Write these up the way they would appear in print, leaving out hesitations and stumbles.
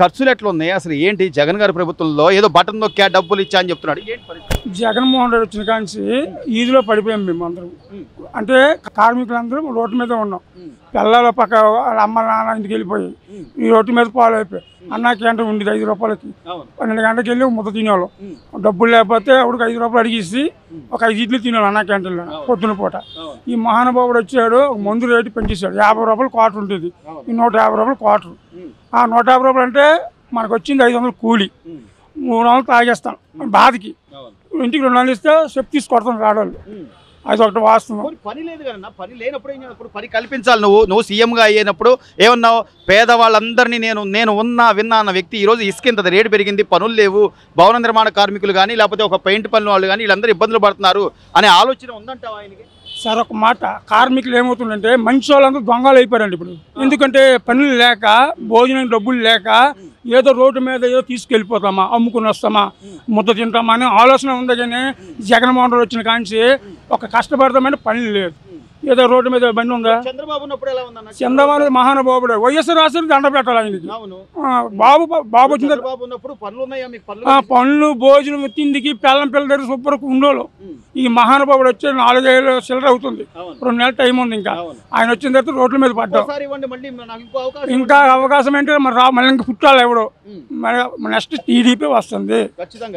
ఖర్చులు ఎట్లా ఉన్నాయి అసలు ఏంటి జగన్ గారి ప్రభుత్వంలో ఏదో బటన్ నొక్కా డబ్బులు ఇచ్చా అని చెప్తున్నాడు జగన్మోహన్ రెడ్డి వచ్చిన కాంచి ఈదిలో పడిపోయాం మేము అందరం అంటే కార్మికులందరూ రోడ్డు మీద ఉన్నాం పిల్లల పక్క వాళ్ళ అమ్మ నాన్న ఇంటికి వెళ్ళిపోయి ఈ రోడ్డు మీద పాలు అయిపోయి అన్నా క్యాంటీన్ ఉండేది 5 రూపాయలకి 12 గంటలకు వెళ్ళి ముద్ద తినేవాళ్ళం డబ్బులు లేకపోతే అప్పుడు 5 రూపాయలు అడిగిసి ఒక 5 ఇడ్లీ తినేవాళ్ళు అన్నా క్యాంటీన్లో పొద్దున పూట ఈ మహానుభావుడు వచ్చాడు మందు రేటు పెంచేశాడు 50 రూపాయలు క్వార్టర్ ఉంటుంది ఈ 150 రూపాయలు క్వార్టర్ ఆ 150 రూపాయలు అంటే మనకు వచ్చింది 500 కూలి 300 తాగేస్తాం బాధకి ఇంటికి 200 ఇస్తే చెప్పు తీసుకొడతాం రాడవాళ్ళు అది ఒకటి వాస్తవం పని లేదు కదన్నా పని లేనప్పుడు పని కల్పించాలి నువ్వు సీఎంగా అయ్యేటప్పుడు ఏమన్నావు పేదవాళ్ళందరినీ నేను విన్నా అన్న వ్యక్తి ఈరోజు ఇసుక ఇంత రేటు పెరిగింది పనులు లేవు భవన నిర్మాణ కార్మికులు కానీ లేకపోతే ఒక పెయింట్ పనుల వాళ్ళు కానీ వీళ్ళందరూ ఇబ్బందులు పడుతున్నారు అనే ఆలోచన ఉందంటావా ఆయనకి సార్ ఒక మాట కార్మికులు ఏమవుతుందంటే మంచి వాళ్ళందరూ దొంగలు అయిపోయారండి ఇప్పుడు ఎందుకంటే పనులు లేక భోజనం డబ్బులు లేక ఏదో రోడ్డు మీద ఏదో తీసుకెళ్ళిపోతామా అమ్ముకుని వస్తామా ముద్ద తింటామా అనే ఆలోచన ఉంది కానీ జగన్మోహన్ రెడ్డి వచ్చిన కాంచి ఒక కష్టపడతామని పని లేదు ఏదో రోడ్డు మీద బండి ఉందా చంద్రబాబు మహానుభావుడు వైఎస్ఆర్ రాష్ట్రం దండ పెట్టాలి ఆయనకి బాబు వచ్చిన పనులు భోజనం తిండికి పిల్లం పిల్లల దగ్గర సూపర్ ఉండోలు ఈ మహానుభావుడు వచ్చి 4 ఏళ్ళు చిల్లర అవుతుంది 2 నెలల టైం ఉంది ఇంకా ఆయన వచ్చిన తర్వాత రోడ్ల మీద పడ్డాం ఇంకా అవకాశం ఏంటంటే మళ్ళీ ఇంకా పుట్టాలి ఎవడో నెక్స్ట్ టీడీపీ వస్తుంది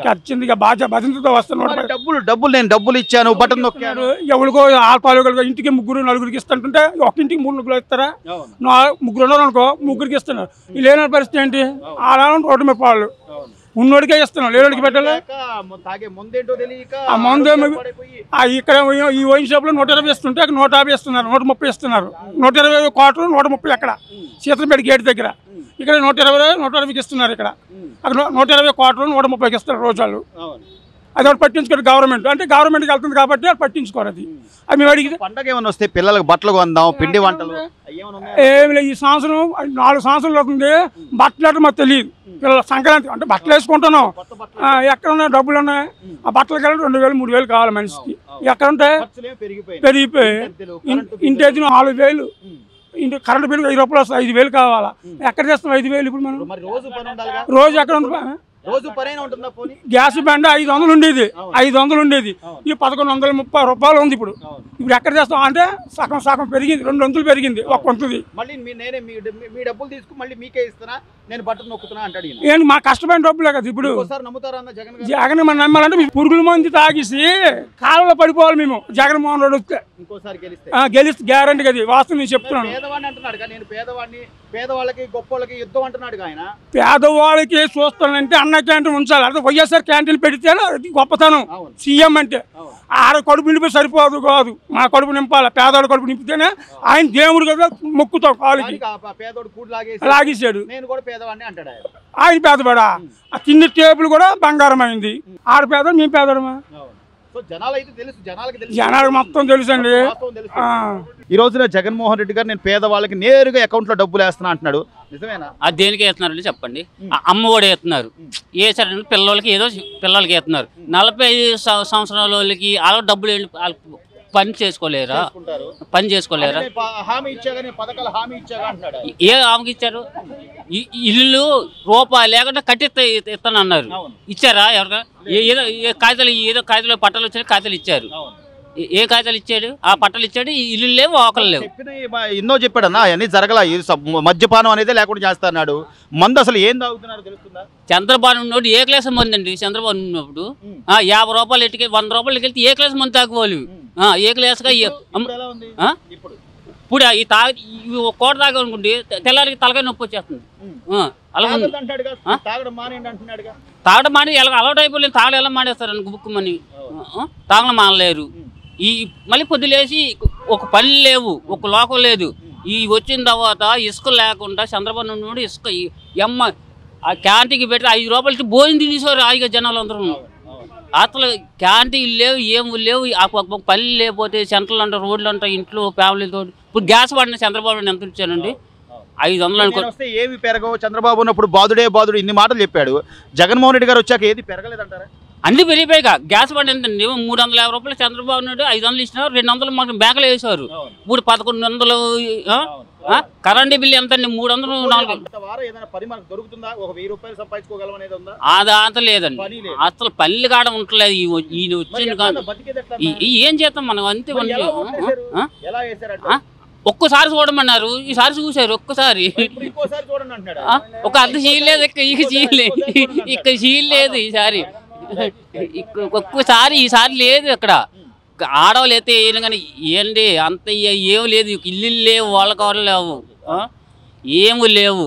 ఖచ్చితంగా భద్రతతో వస్తున్నాడు డబ్బులు ఇచ్చాను బటన్ నొక్కాను ఎవరికో ఆల్పాలుగా ఇంటికి 3-4 ఇస్తుంటే ఒక ఇంటికి 3 ఇస్తారా 3 అనుకో 3 ఇస్తున్నారు ఈ లేని పరిస్థితి ఏంటి అలా రోడ్డు మీద పాలు ఉన్నోడికే ఇస్తున్నాం లేనోడికి పెట్టాలి ఆ మందు ఇక్కడ ఈ వైన్ షాప్ లో 120 ఇస్తుంటే అక్కడ 150 ఇస్తున్నారు 130 ఇస్తున్నారు 120 క్వార్టర్ 130 అక్కడ సీతంపేట గేట్ దగ్గర ఇక్కడ 120-120కి ఇస్తున్నారు ఇక్కడ అక్కడ 120 క్వార్టర్ 130కి ఇస్తున్నారు రోజాలు అది ఒకటి పట్టించుకోరు గవర్నమెంట్ అంటే గవర్నమెంట్కి వెళ్తుంది కాబట్టి అది పట్టించుకోరు అది మేము అడిగితే పండగ ఏమైనా వస్తే పిల్లలకు బట్టలు కొందాం పిండి వంటలు ఏమి లేదు ఈ సంవత్సరం 4 సంవత్సరాలు అవుతుంది బట్టలు అంటే మాకు తెలియదు పిల్లల సంక్రాంతి అంటే బట్టలు వేసుకుంటున్నాం ఎక్కడ ఉన్నాయి డబ్బులు ఉన్నాయి ఆ బట్టలకి వెళ్ళి 2,000-3,000 కావాలి మనిషికి ఎక్కడ ఉంటాయి పెరిగిపోయి ఇంటి 4,000 ఇంటి కరెంట్ బిల్లు 5 రూపాయలు వస్తాయి 5,000 కావాలా ఎక్కడ చేస్తాం 5,000 ఇప్పుడు మనం రోజు ఎక్కడ ఉంటుంది గ్యాస్ బండ 500 ఉండేది 500 ఉండేది ఈ 1,130 రూపాయలు ఉంది ఇప్పుడు ఎక్కడ చేస్తాం అంటే సగం పెరిగింది 2 వంతులు పెరిగింది ఒక వంతుది ఏంటి మా కష్టమైన డబ్బులే కదా ఇప్పుడు జగన్ మనం నమ్మాలంటే పురుగుల మంది తాగేసి కాలంలో పడిపోవాలి మేము జగన్మోహన్ రెడ్డి వస్తే గెలిస్తే గ్యారంటీ కదా వాస్తవం నేను చెప్తున్నాను పేదవాళ్ళకి చూస్తానంటే అన్న క్యాంటీన్ ఉంచాలి అదే వైఎస్ఆర్ క్యాంటీన్ పెడితే గొప్పతనం సీఎం అంటే ఆడ కడుపు నిండిపోయి సరిపోదు కాదు మా కడుపు నింపాలి పేదవాళ్ళ కడుపు నింపితేనే ఆయన దేవుడు కదా మొక్కుతాం కాళ్ళకి లాగేసాడు ఆయన పేదవాడా ఆ కింది టేబుల్ కూడా బంగారం అయింది ఆడ పేద మేము పేదడమా జనాలకు మొత్తం తెలుసు అండి ఈ రోజున జగన్మోహన్ రెడ్డి గారు నేను పేదవాళ్ళకి నేరుగా అకౌంట్ లో డబ్బులు వేస్తున్నా అంటున్నాడు నిజమేనా అది దేనికి వేస్తున్నారండి చెప్పండి అమ్మ కూడా వేస్తున్నారు వేసారండి పిల్లలకి ఏదో పిల్లలకి వేస్తున్నారు 45 సంవత్సరాల వాళ్ళకి అలా డబ్బులు పని చేసుకోలేరా ఏ హామీకి ఇచ్చారు ఇల్లు రూపాయలు లేకుండా కట్టి ఇస్తాను అన్నారు ఇచ్చారా ఎవరికా ఏదో కాగితాలు పట్టాలు వచ్చారు కాగితాలు ఇచ్చారు ఏ కాగితాలు ఇచ్చాడు ఆ పట్టాలు ఇచ్చాడు ఇల్లు లేవు ఒకళ్ళు లేవు ఎన్నో చెప్పాడన్నా అవన్నీ జరగల మద్యపానం అనేది లేకుండా చేస్తున్నాడు మందు అసలు ఏం తాగుతున్నారు తెలుస్తుందా చంద్రబాబు ఉన్నప్పుడు ఏ క్లాస్ మంది అండి చంద్రబాబు ఉన్నప్పుడు 50 రూపాయలు ఎట్టుకి 100 రూపాయలకి వెళ్తే ఏ క్లాస్ మంది తాగుకోవాలి ఏ క్లాస్గా ఇప్పుడు ఈ కోట తాగనుకుంటే తెల్లారికి తలకాయ నొప్పి వచ్చేస్తుంది అలా తాగడం మాని ఎలా అలవాటు అయిపోలేదు తాగడం ఎలా మానేస్తారు బుక్కుమని తాగడం మానలేరు ఈ మళ్ళీ పొద్దులేసి ఒక పని లేవు ఒక లోకం లేదు ఈ వచ్చిన తర్వాత ఇసుక లేకుండా చంద్రబాబు నుండి ఇసుక ఎమ్మ ఆ క్యాంటీన్కి పెట్టి 5 రూపాయలకి భోజనం తినేసారు హాయిగా జనాలు అందరూ అసలు క్యాంటీన్లు లేవు ఏమి లేవు పని లేకపోతే సెంటర్లు అంటారు రోడ్లు అంటారు ఇంట్లో ఫ్యామిలీతో ఇప్పుడు గ్యాస్ పడిన చంద్రబాబు ఎంత ఇచ్చానండి 500 అనుకో ఏమి పెరగవు చంద్రబాబు ఉన్నప్పుడు బాధుడు ఇన్ని మాటలు చెప్పాడు జగన్మోహన్ రెడ్డి గారు వచ్చాక ఏది పెరగలేదంటారా అన్ని పెరిగిపోయాక గ్యాస్ బండి ఎంతండి 350 రూపాయలు చంద్రబాబు నాయుడు 500 ఇచ్చినారు 200 మాకు బ్యాంకులో వేసారు ఇప్పుడు 1100 కరెంటు బిల్లు ఎంత అండి 300 400. అంత వారం ఏదైనా పని మనకు దొరుకుతుందా? ఒక 1000 రూపాయలు సంపాదించుకోగలం అనేది ఉందా? అంత లేదండి, పని లేదు. అసలు పల్లి కాడ ఉండలేదు. ఈయన వచ్చింది కాదు, బతికేది ఎట్లా? ఏం చేస్తాం మనం అంతే. ఎలా ఓట్లేశారు? ఎలా వేశారంట? ఒక్కసారి చూడమన్నారు, ఈసారి చూసారు ఒక్కసారి. ఇప్పుడు ఇంకోసారి చూడండి అంటున్నాడు. ఒక అర్ధ చీయలేదు, ఇక చీయలేదు, ఇక్కడ చీయలేదు ఈసారి. ఒక్కసారి ఈసారి లేదు ఇక్కడ. ఆడవాళ్ళు అయితే కానీ ఏంటి అంత ఏం లేదు, ఇల్లు లేవు, వాళ్ళకి లేవు, ఏమి లేవు.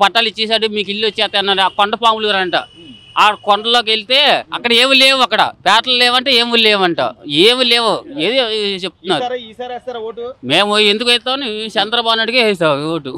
పట్టాలు ఇచ్చేసాడు, మీకు ఇల్లు వచ్చేస్తా అన్నాడు. ఆ కొండ పాములు అంట, ఆ కొండలోకి వెళ్తే అక్కడ ఏమి లేవు, అక్కడ పేటలు లేవంటే ఏమి లేవంట, ఏమి లేవు. ఏది చెప్తున్నారు. ఈసారి వేస్తారా ఓటు? మేము ఎందుకు వేస్తామని చంద్రబాబు నాయుడుకే వేస్తాం ఓటు.